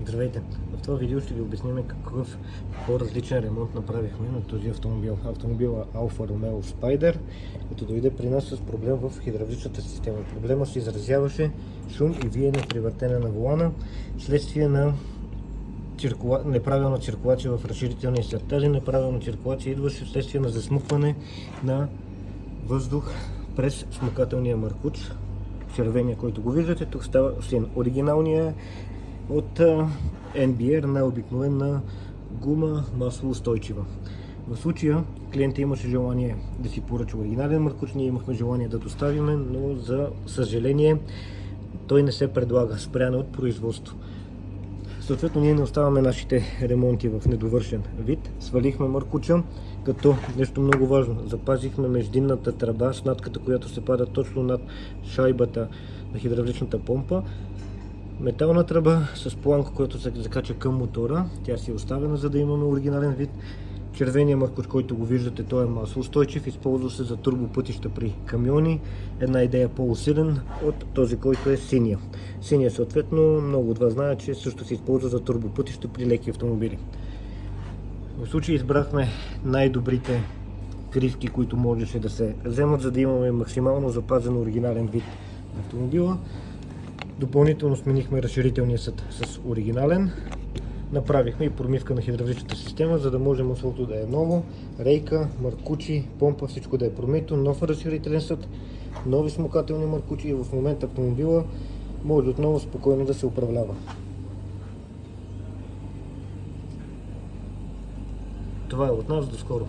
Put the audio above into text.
Здравейте! В това видео ще ви обясним какъв по-различен ремонт направихме на този автомобил. Автомобила Alfa Romeo Spider, като дойде при нас с проблем в хидравличната система. Проблема се изразяваше шум и виене при въртене на волана, следствие на неправилна циркулация в разширителния след. Тази неправилна циркулация идваше вследствие на засмукване на въздух през смукателния маркуч, червения, който го виждате. Тук става син. Оригиналния от NBR, най-обикновена гума, масло устойчива. В случая клиентът имаше желание да си поръча оригинален маркуч, ние имахме желание да доставиме, но за съжаление той не се предлага, спряно от производство. Съответно ние не оставаме нашите ремонти в недовършен вид. Свалихме маркуча, като нещо много важно, запазихме междинната тръба, снатката, която се пада точно над шайбата на хидравличната помпа. Метална тръба с планка, която се закача към мотора. Тя си е оставена, за да имаме оригинален вид. Червения маркуч, който го виждате, той е маслоустойчив, използва се за турбопътища при камиони. Една идея по-усилен от този, който е синия. Синия съответно, много от вас знаят, че също се използва за турбопътища при леки автомобили. В случай избрахме най-добрите кривки, които можеше да се вземат, за да имаме максимално запазен оригинален вид на автомобила. Допълнително сменихме разширителния съд с оригинален. Направихме и промивка на хидравличната система, за да може маслото да е ново, рейка, маркучи, помпа, всичко да е промито, нов разширителен съд, нови смукателни маркучи и в момента автомобила може отново спокойно да се управлява. Това е от нас, до скоро!